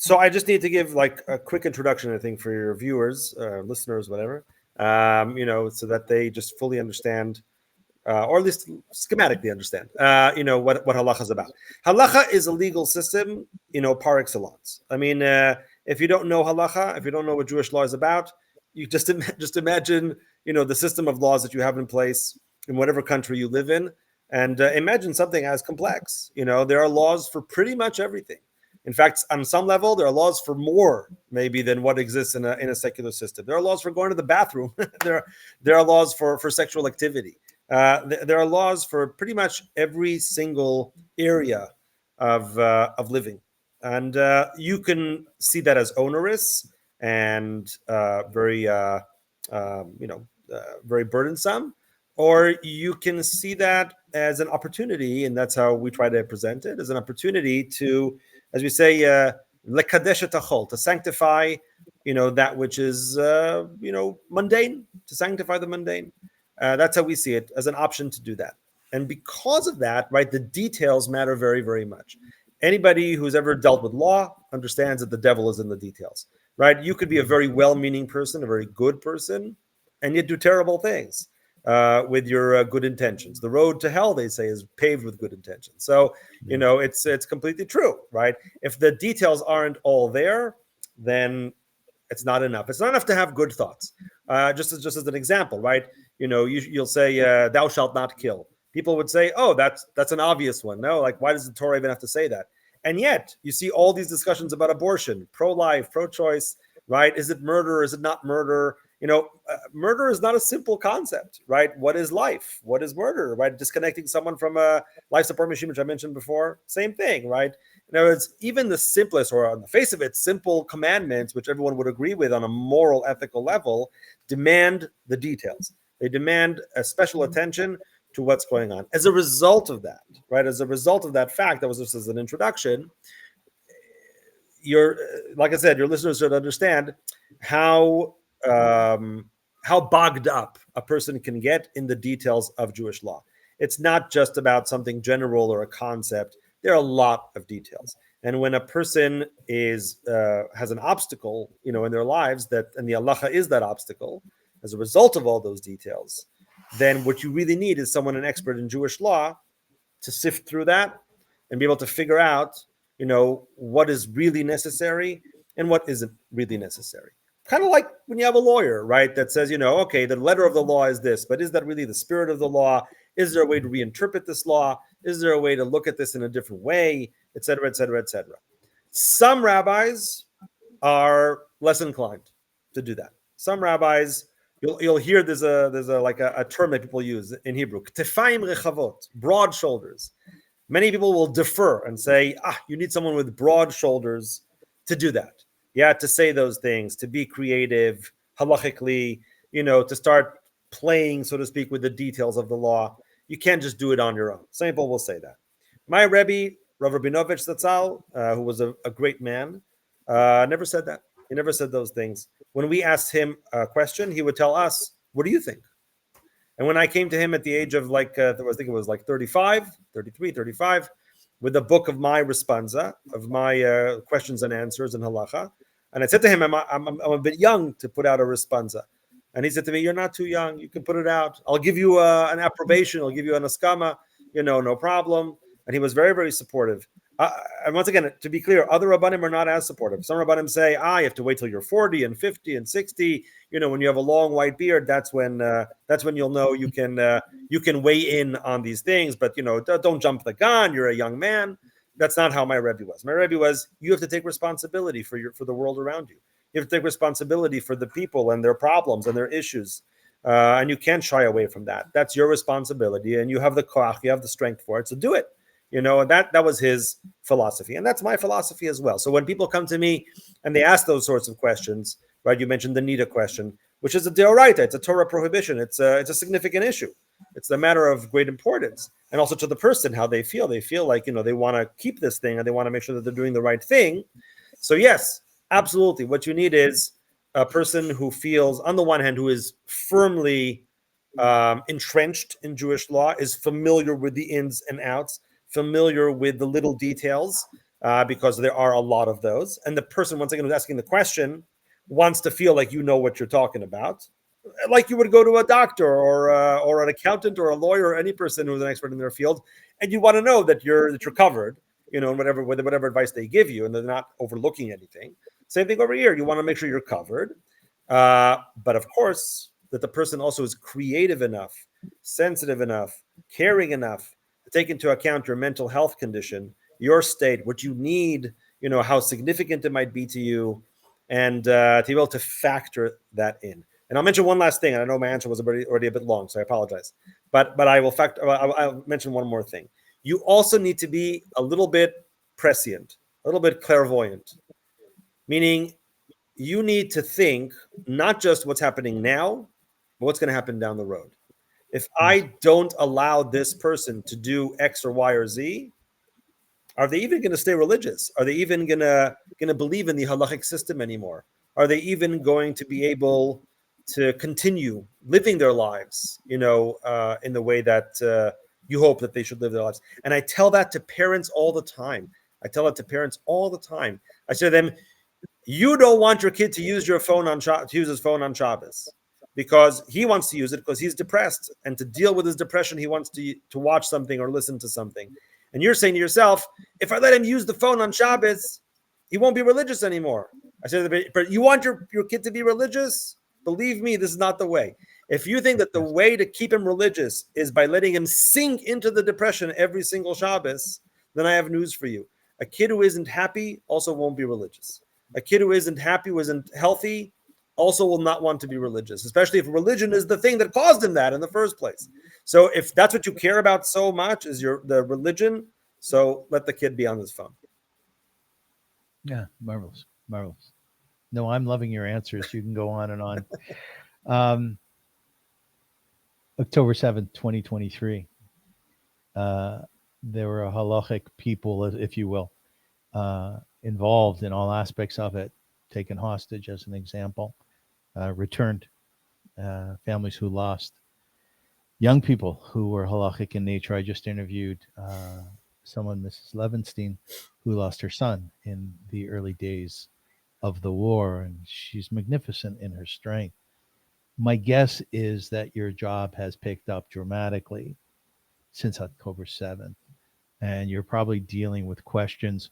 So I just need to give like a quick introduction, I think, for your viewers, listeners, whatever, so that they just fully understand, or at least schematically understand, what halacha is about. Halacha is a legal system, par excellence. I mean, if you don't know halacha, if you don't know what Jewish law is about, you just imagine, the system of laws that you have in place in whatever country you live in, and imagine something as complex. There are laws for pretty much everything. In fact, on some level, there are laws for more maybe than what exists in a secular system. There are laws for going to the bathroom. there are laws for sexual activity. There are laws for pretty much every single area of living, and you can see that as onerous and very burdensome, or you can see that as an opportunity, and that's how we try to present it, as an opportunity to, as we say, lekadesh et hachol, to sanctify, that which is, mundane, to sanctify the mundane. That's how we see it, as an option to do that. And because of that, right, the details matter very, very much. Anybody who's ever dealt with law understands that the devil is in the details, right? You could be a very well-meaning person, a very good person, and yet do terrible things with your good intentions. The road to hell, they say, is paved with good intentions. So, it's completely true, right? If the details aren't all there, then it's not enough. It's not enough to have good thoughts. Just as an example, right? You'll say, "Thou shalt not kill." People would say, "Oh, that's an obvious one." No, like, why does the Torah even have to say that? And yet, you see all these discussions about abortion, pro-life, pro-choice, right? Is it murder? Is it not murder? Murder is not a simple concept, right? What is life? What is murder, right? Disconnecting someone from a life support machine, which I mentioned before, same thing, right? It's even the simplest, or on the face of it, simple commandments, which everyone would agree with on a moral, ethical level, demand the details. They demand a special attention to what's going on. As a result of that, right? As a result of that fact, that was just as an introduction, like I said, your listeners should understand how bogged up a person can get in the details of Jewish law. It's not just about something general or a concept. There are a lot of details. And when a person has an obstacle, in their lives, and the Halakha is that obstacle, as a result of all those details, then what you really need is an expert in Jewish law to sift through that and be able to figure out, what is really necessary and what isn't really necessary. Kind of like when you have a lawyer, right, that says, okay, the letter of the law is this, but is that really the spirit of the law? Is there a way to reinterpret this law? Is there a way to look at this in a different way, et cetera, et cetera, et cetera? Some rabbis are less inclined to do that. Some rabbis, you'll hear there's a term that people use in Hebrew, ktefaim rechavot, broad shoulders. Many people will defer and say, you need someone with broad shoulders to do that. Yeah, to say those things, to be creative, halachically, to start playing, so to speak, with the details of the law. You can't just do it on your own. Some people will say that. My Rebbe, Rav Rabinovitch Zatzal, who was a great man, never said that. He never said those things. When we asked him a question, he would tell us, what do you think? And when I came to him at the age of I think it was 35, with a book of my responsa, of my questions and answers in Halacha, and I said to him, I'm a bit young to put out a responsa. And he said to me, you're not too young. You can put it out. I'll give you an approbation. I'll give you an askama, no problem. and he was very, very supportive. And once again, to be clear, other rabbanim are not as supportive. Some rabbanim say, you have to wait till you're 40 and 50 and 60. When you have a long white beard, that's when you'll know you can weigh in on these things. But don't jump the gun. You're a young man. That's not how my Rebbe was. My Rebbe was, you have to take responsibility for the world around you. You have to take responsibility for the people and their problems and their issues. And you can't shy away from that. That's your responsibility. And you have the koach, you have the strength for it. So do it. And that was his philosophy. And that's my philosophy as well. So when people come to me and they ask those sorts of questions, right? You mentioned the nida question, which is a deoraita. It's a Torah prohibition. It's a significant issue. It's a matter of great importance. And also to the person, how they feel. They feel like, they want to keep this thing and they want to make sure that they're doing the right thing. So yes, absolutely. What you need is a person who feels, on the one hand, who is firmly entrenched in Jewish law, is familiar with the ins and outs, familiar with the little details, because there are a lot of those. And the person, once again, who's asking the question wants to feel like you know what you're talking about, like you would go to a doctor or an accountant or a lawyer or any person who's an expert in their field, and you want to know that you're covered, whatever advice they give you, and they're not overlooking anything. Same thing over here. You want to make sure you're covered, but of course that the person also is creative enough, sensitive enough, caring enough to take into account your mental health condition, your state, what you need, how significant it might be to you, and to be able to factor that in. And I'll mention one last thing. And I know my answer was already a bit long, so I apologize. But I'll mention one more thing. You also need to be a little bit prescient, a little bit clairvoyant, meaning you need to think not just what's happening now, but what's going to happen down the road. If I don't allow this person to do X or Y or Z, are they even going to stay religious? Are they even going to believe in the halachic system anymore? Are they even going to be able to continue living their lives, in the way that you hope that they should live their lives? And I tell that to parents all the time. I say to them, you don't want your kid to use his phone on Shabbos because he wants to use it because he's depressed, and to deal with his depression, he wants to watch something or listen to something. And you're saying to yourself, if I let him use the phone on Shabbos, he won't be religious anymore. I said, but you want your kid to be religious? Believe me, this is not the way. If you think that the way to keep him religious is by letting him sink into the depression every single Shabbos, then I have news for you. A kid who isn't happy also won't be religious. A kid who isn't happy, who isn't healthy, also will not want to be religious, especially if religion is the thing that caused him that in the first place. So if that's what you care about so much is the religion, so let the kid be on his phone. Yeah, marvelous. No, I'm loving your answers. You can go on and on. October 7th, 2023. There were halachic people, if you will, involved in all aspects of it, taken hostage as an example, returned, families who lost, young people who were halachic in nature. I just interviewed someone, Mrs. Levenstein, who lost her son in the early days of the war, and she's magnificent in her strength. My guess is that your job has picked up dramatically since October 7th, and you're probably dealing with questions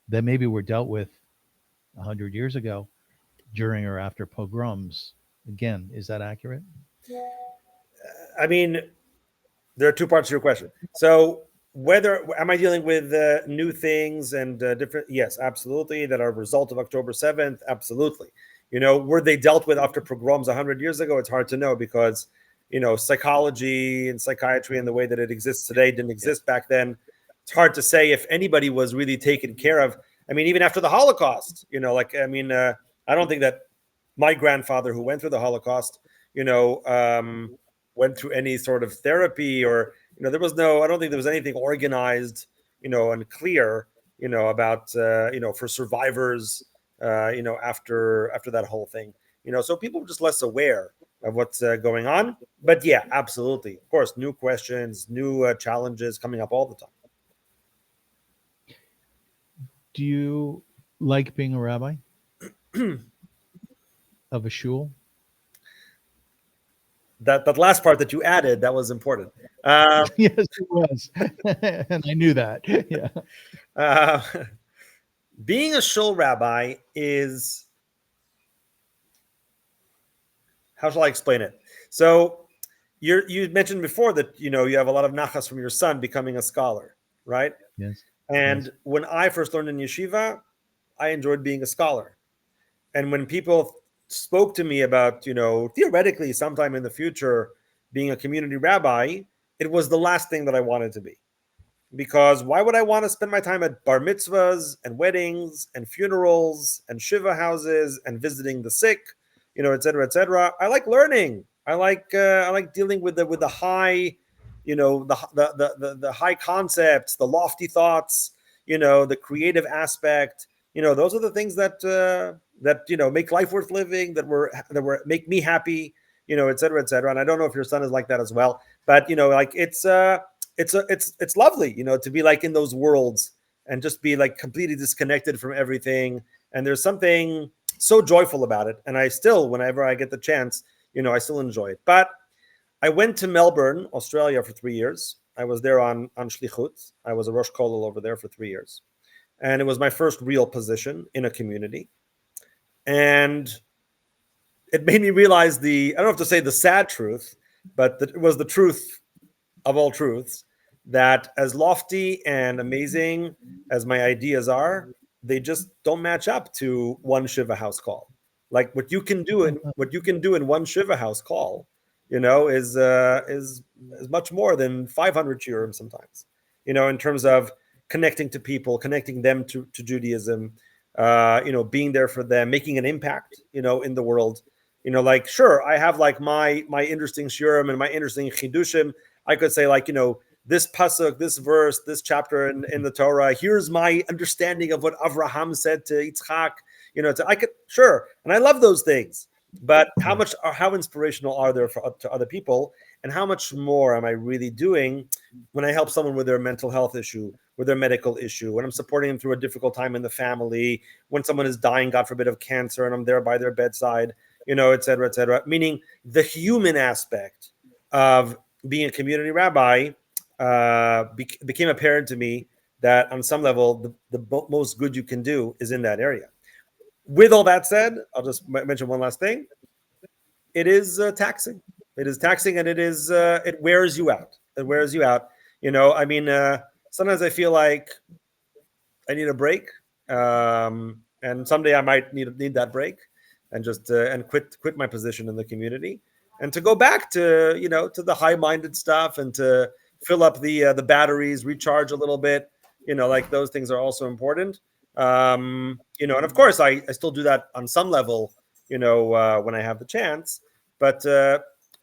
that maybe were dealt with 100 years ago during or after pogroms. Again, is that accurate? I mean, there are two parts to your question. So whether am I dealing with new things and different? Yes, absolutely. That are a result of October 7th. Absolutely. Were they dealt with after pogroms 100 years ago? It's hard to know because, psychology and psychiatry and the way that it exists today didn't exist back then. It's hard to say if anybody was really taken care of. I mean, even after the Holocaust, I don't think that my grandfather who went through the Holocaust, went through any sort of therapy or, I don't think there was anything organized, and clear, about, for survivors, after that whole thing, so people were just less aware of what's going on. But yeah, absolutely. Of course, new questions, new challenges coming up all the time. Do you like being a rabbi of a shul? That last part that you added, that was important. Yes, it was. And I knew that. Yeah. Uh, being a shul rabbi is, how shall I explain it? So you mentioned before that you have a lot of nachas from your son becoming a scholar, right? Yes. And Yes. when I first learned in yeshiva, I enjoyed being a scholar. And when people spoke to me about, theoretically sometime in the future being a community rabbi, it was the last thing that I wanted to be. Because why would I want to spend my time at bar mitzvahs and weddings and funerals and shiva houses and visiting the sick, et cetera, et cetera? I like learning. I like dealing with the high, the high concepts, the lofty thoughts, the creative aspect. Those are the things that make life worth living, that make me happy, et cetera, et cetera. And I don't know if your son is like that as well, but it's lovely, to be like in those worlds and just be like completely disconnected from everything. And there's something so joyful about it. And I still, whenever I get the chance, I still enjoy it. But I went to Melbourne, Australia for 3 years. I was there on Shlichut. I was a Rosh Kollel over there for 3 years. And it was my first real position in a community. And it made me realize I don't have to say the sad truth, but it was the truth of all truths, that as lofty and amazing as my ideas are, they just don't match up to one Shiva house call. Like what you can do in one Shiva house call, is much more than 500 shiurim sometimes. In terms of connecting to people, connecting them to Judaism, being there for them, making an impact, in the world. Like sure, I have like my interesting shiurim and my interesting chidushim. I could say like, this pasuk, this verse, this chapter in the Torah, here's my understanding of what Avraham said to Yitzchak, I could, sure. And I love those things, but how inspirational are there to other people? And how much more am I really doing when I help someone with their mental health issue, with their medical issue, when I'm supporting them through a difficult time in the family, when someone is dying, God forbid, of cancer, and I'm there by their bedside, et cetera, et cetera. Meaning the human aspect of being a community rabbi became apparent to me that on some level, the most good you can do is in that area. With all that said, I'll just mention one last thing. It is taxing. It is taxing, and it wears you out. It wears you out. Sometimes I feel like I need a break, and someday I might need that break, and just and quit my position in the community, and to go back to to the high-minded stuff, and to fill up the batteries, recharge a little bit. Like those things are also important. And of course I still do that on some level, when I have the chance. But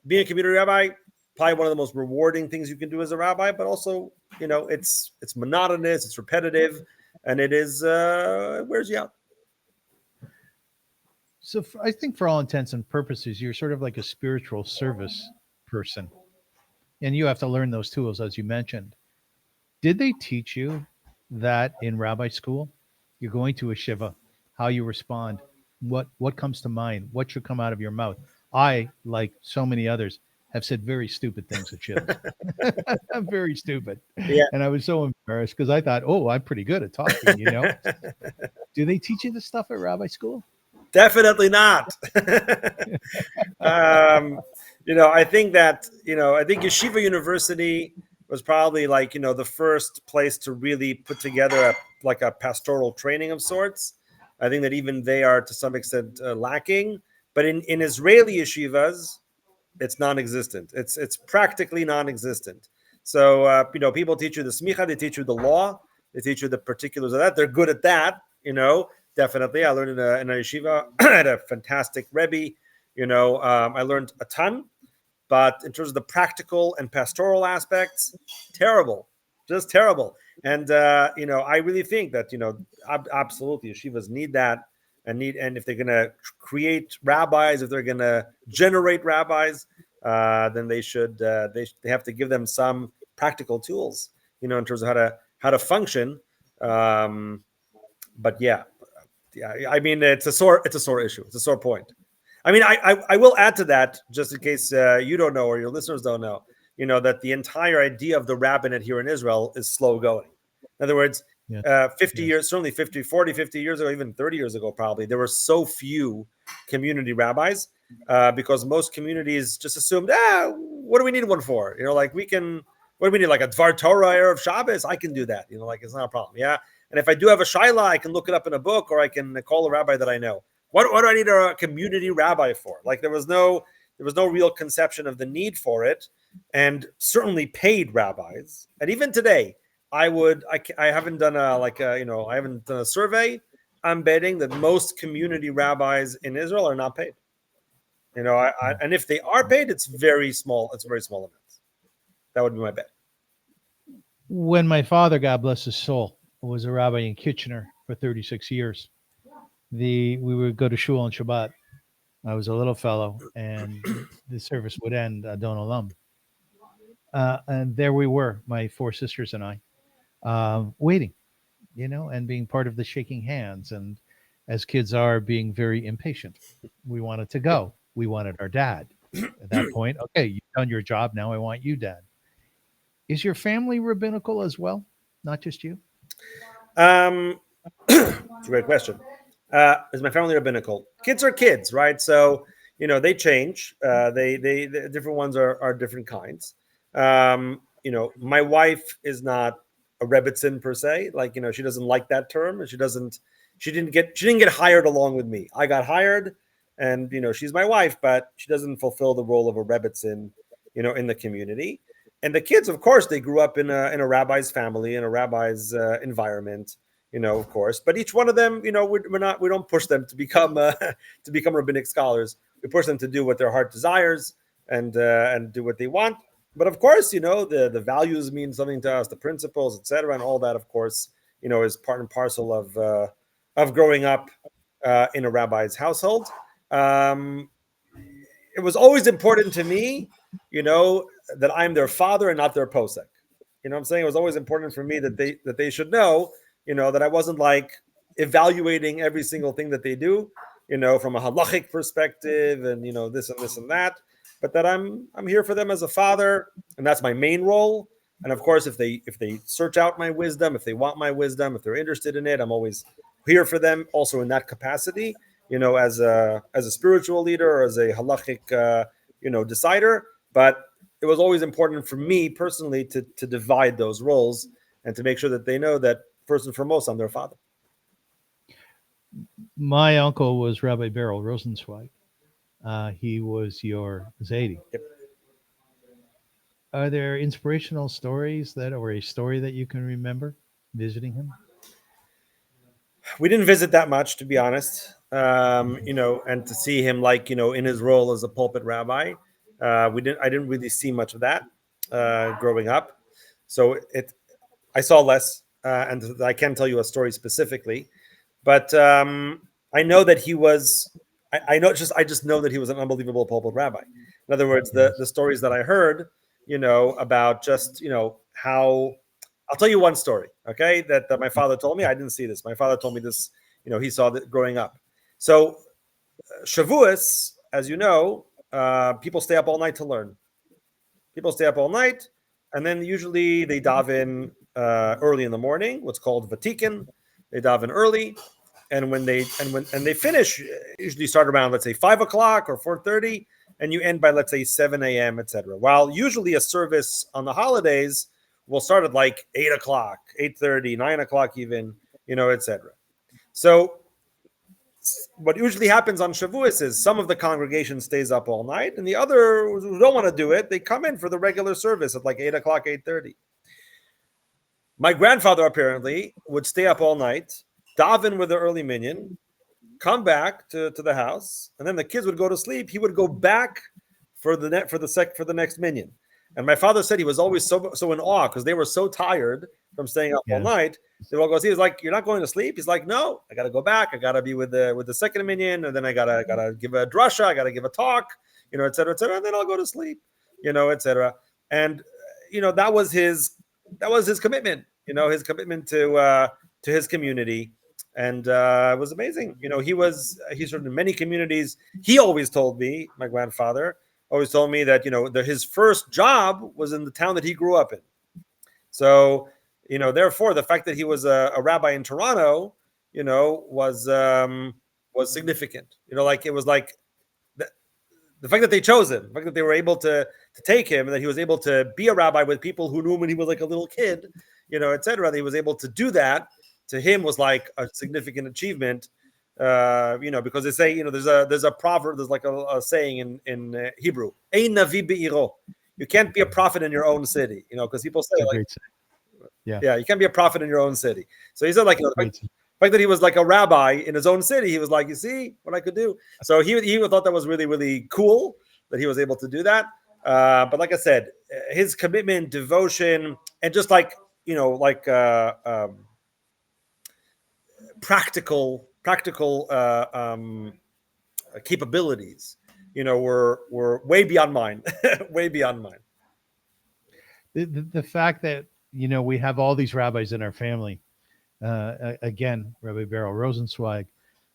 being a community rabbi, probably one of the most rewarding things you can do as a rabbi, but also, it's monotonous, it's repetitive, and it wears you out. So I think for all intents and purposes, you're sort of like a spiritual service person, and you have to learn those tools, as you mentioned. Did they teach you that in rabbi school? You're going to a shiva, how you respond, what comes to mind, what should come out of your mouth. I, like so many others, have said very stupid things at shivas. I'm very stupid. Yeah. And I was so embarrassed because I thought, oh, I'm pretty good at talking, Do they teach you this stuff at rabbi school? Definitely not. I think Yeshiva University was probably like, the first place to really put together a pastoral training of sorts. I think that even they are to some extent lacking. But in Israeli yeshivas, it's non-existent. It's practically non-existent. So, people teach you the semikha, they teach you the law, they teach you the particulars of that. They're good at that, definitely. I learned in a yeshiva, I had a fantastic rebbe, I learned a ton. But in terms of the practical and pastoral aspects, terrible, just terrible. And I really think that absolutely yeshivas need that, and if they're going to create rabbis, if they're going to generate rabbis, then they should they have to give them some practical tools, in terms of how to function. But yeah, I mean it's a sore issue. It's a sore point. I mean, I will add to that, just in case you don't know or your listeners don't know. that the entire idea of the rabbinate here in Israel is slow going. In other words, 50 years, certainly 50 years ago, even 30 years ago, probably, there were so few community rabbis because most communities just assumed, what do we need one for? What do we need? Like a Dvar Torah of Shabbos? I can do that. It's not a problem. Yeah. And if I do have a shaila, I can look it up in a book, or I can call a rabbi that I know. What do I need a community rabbi for? There was no real conception of the need for it, and certainly paid rabbis. And even today, I haven't done I haven't done a survey. I'm betting that most community rabbis in Israel are not paid. And if they are paid, it's very small. It's very small amounts. That would be my bet. When my father, God bless his soul, was a rabbi in Kitchener for 36 years, we would go to shul on Shabbat. I was a little fellow, and the service would end Adon Olam. And there we were, my four sisters and I, waiting, and being part of the shaking hands. And as kids are, being very impatient. We wanted to go. We wanted our dad. At that point, okay, you've done your job. Now I want you, Dad. Is your family rabbinical as well? Not just you? It's a great question. Is my family rabbinical? Kids are kids, right? So, they change. They different ones are different kinds. My wife is not a rebbitzin per se. She doesn't like that term, and she didn't get hired along with me. I got hired, and she's my wife, but she doesn't fulfill the role of a rebbitzin, in the community. And the kids, of course, they grew up in a rabbi's family, in a rabbi's environment, of course. But each one of them, we don't push them to become rabbinic scholars. We push them to do what their heart desires and do what they want. But of course, the values mean something to us, the principles, etc., and all that, of course, is part and parcel of growing up in a rabbi's household. It was always important to me, that I'm their father and not their posek. I'm saying? It was always important for me that they should know, that I wasn't evaluating every single thing that they do, from a halachic perspective and this and this and that, but that I'm here for them as a father, and that's my main role. And of course, if they search out my wisdom, if they want my wisdom, if they're interested in it, I'm always here for them, also in that capacity, as a spiritual leader or as a halachic decider. But it was always important for me personally to divide those roles and to make sure that they know that first and foremost, I'm their father. My uncle was Rabbi Beryl Rosensweig. He was your Zaidi. Yep. Are there inspirational stories or a story that you can remember visiting him? We didn't visit that much, to be honest. And to see him in his role as a pulpit rabbi. I didn't really see much of that growing up, so I saw less, and I can't tell you a story specifically, but I know that he was. I just know that he was an unbelievable pulpit rabbi. In other words, the stories that I heard, about just how. I'll tell you one story, okay, that my father told me. I didn't see this. My father told me this. He saw that growing up. So Shavuos, as you know. People stay up all night to learn. People stay up all night, and then usually they daven early in the morning, what's called vatikin. They daven early, and when they finish, usually start around, let's say 5 o'clock or 4:30, and you end by, let's say, 7 a.m., etc. While usually a service on the holidays will start at 8 o'clock, 8:30, 9 o'clock even, etc. So what usually happens on Shavuos is some of the congregation stays up all night, and the other who don't want to do it, they come in for the regular service at 8 o'clock, 8:30. My grandfather apparently would stay up all night, daven with the early minyan, come back to the house, and then the kids would go to sleep. He would go back for the next minyan. And my father said he was always so in awe because they were so tired from staying up all night. They all go. He was like, "You're not going to sleep?" He's like, "No, I got to go back. I got to be with the second minyan, and then I gotta give a drasha. I gotta give a talk, et cetera, and then I'll go to sleep, et cetera." And that was his commitment. His commitment to his community, and it was amazing. He served in many communities. He always told me, my grandfather, always told me that his first job was in the town that he grew up in. So therefore, the fact that he was a rabbi in Toronto, was significant. It was like the fact that they chose him, the fact that they were able to take him, and that he was able to be a rabbi with people who knew him when he was like a little kid, etc. That he was able to do that, to him was like a significant achievement. Because they say, there's a proverb, there's like a saying in Hebrew, "Ein navi be'iro." You can't be a prophet in your own city, because people say, like, you can't be a prophet in your own city. So he said, like, the fact that he was like a rabbi in his own city, he was like, you see what I could do. So he thought that was really, really cool that he was able to do that. But like I said, his commitment, devotion, and just like practical capabilities, were way beyond mine, way beyond mine. The fact that we have all these rabbis in our family. Again, Rabbi Beryl Rosensweig,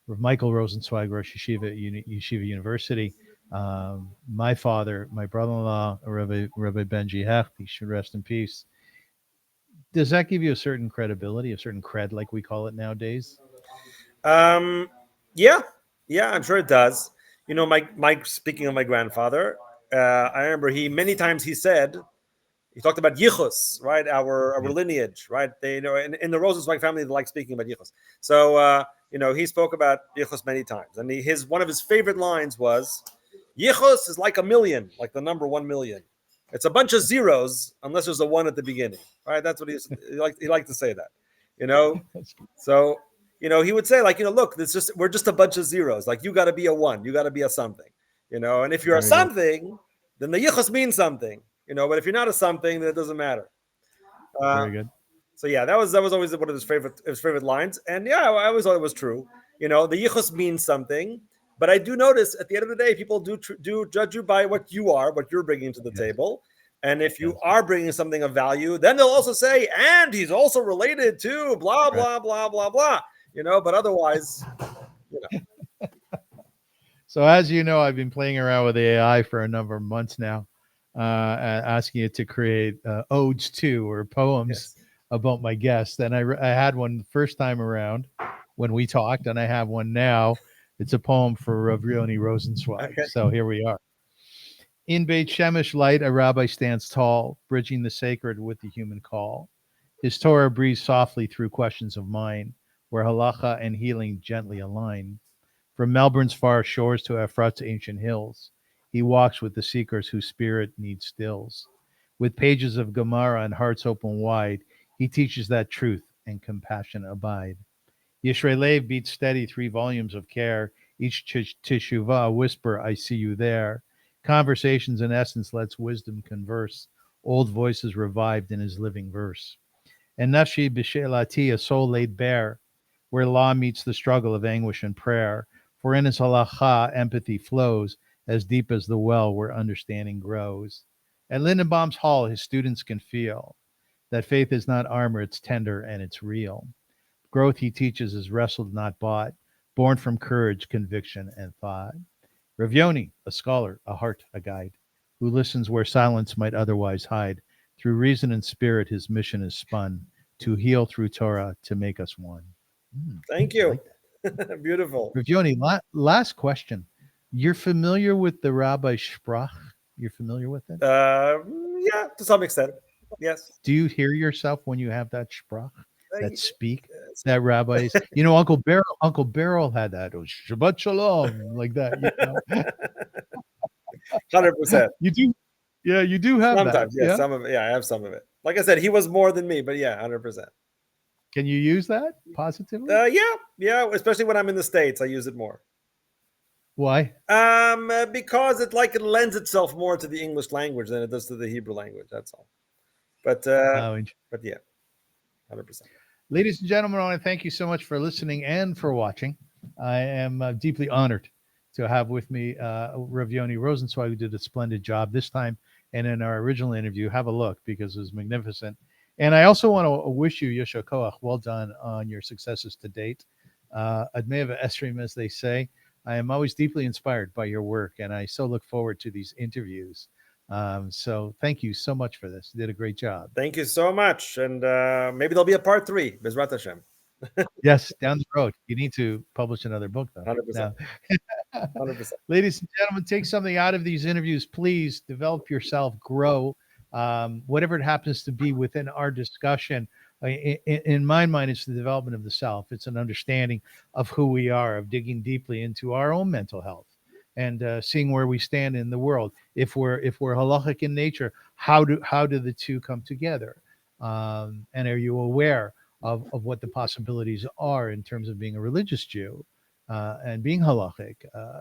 Rav Michael Rosensweig, Rosh Yeshiva University. My father, my brother-in-law, Rabbi Benji Hecht, he should rest in peace. Does that give you a certain credibility, a certain cred, like we call it nowadays? Yeah, I'm sure it does. Speaking of my grandfather, I remember many times he talked about yichus, right? Our lineage, right? They in the Rosensweig family, they like speaking about yichus. So he spoke about yichus many times, and one of his favorite lines was, "Yichus is like a million, like the number 1 million. It's a bunch of zeros unless there's a one at the beginning." Right? That's what he liked to say that. So he would say, like, look, we're just a bunch of zeros. Like, you got to be a one, you got to be a something. And if you're a something, then the yichus means something. But if you're not a something, then it doesn't matter. Very good. So yeah, that was always one of his favorite lines, and yeah, I always thought it was true. The yichus means something, but I do notice at the end of the day, people do judge you by what you're bringing to the table, and if you are bringing something of value, then they'll also say, and he's also related to blah blah blah blah blah. But otherwise, So as you know, I've been playing around with AI for a number of months now. Asking it to create odes to or poems about my guest. And I had one the first time around when we talked, and I have one now. It's a poem for Rav Yoni Rosensweig. Okay. So here we are. In Beit Shemesh light, a rabbi stands tall, bridging the sacred with the human call. His Torah breathes softly through questions of mind, where Halakha and healing gently align. From Melbourne's far shores to Efrat's ancient hills, he walks with the seekers whose spirit needs stills. With pages of Gemara and hearts open wide, he teaches that truth and compassion abide. Yisrael beats steady 3 volumes of care, each teshuvah a whisper, I see you there. Conversations in essence lets wisdom converse, old voices revived in his living verse. And nafshi b'she'elati, a soul laid bare, where law meets the struggle of anguish and prayer. For in his halakha, empathy flows, as deep as the well where understanding grows. At Lindenbaum's hall, his students can feel that faith is not armor, it's tender and it's real. Growth, he teaches, is wrestled, not bought, born from courage, conviction, and thought. Rav Yoni, a scholar, a heart, a guide, who listens where silence might otherwise hide. Through reason and spirit, his mission is spun, to heal through Torah, to make us one. Thank you. Like beautiful. Rav Yoni, last question. You're familiar with the rabbi sprach? You're familiar with it? Yeah, to some extent. Yes. Do you hear yourself when you have that sprach, that speak, that rabbis? Uncle Beryl had that. Oh, Shabbat Shalom, like that. 100%. You do. Yeah, you do have sometimes. That. Yeah, some of it. Yeah, I have some of it. Like I said, he was more than me, but yeah, 100%. Can you use that positively? Yeah. Especially when I'm in the States, I use it more. Why? Because it lends itself more to the English language than it does to the Hebrew language. That's all. But yeah, 100%. Ladies and gentlemen, I want to thank you so much for listening and for watching. I am deeply honored to have with me Rav Yoni Rosensweig, who did a splendid job this time. And in our original interview, have a look because it was magnificent. And I also want to wish you, Yeshua Koach, well done on your successes to date. Admeva Esrim, as they say. I am always deeply inspired by your work, and I so look forward to these interviews. So thank you so much for this. You did a great job. Thank you so much. And maybe there'll be a part 3, Bezrat Hashem. Yes, down the road. You need to publish another book, though. 100%. Now, 100%. ladies and gentlemen, take something out of these interviews. Please develop yourself, grow, whatever it happens to be within our discussion. In my mind, it's the development of the self. It's an understanding of who we are, of digging deeply into our own mental health, and seeing where we stand in the world. If we're halachic in nature, how do the two come together? And are you aware of what the possibilities are in terms of being a religious Jew and being halachic,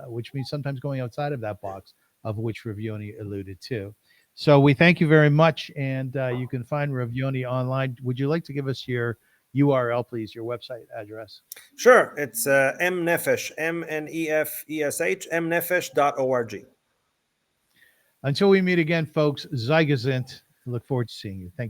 which means sometimes going outside of that box, of which Rav Yoni alluded to. So we thank you very much, and you can find Rav Yoni online. Would you like to give us your URL, please, your website address? Sure. It's mnefesh, mnefesh, mnefesh.org. Until we meet again, folks, Zeigazint. Look forward to seeing you. Thank you.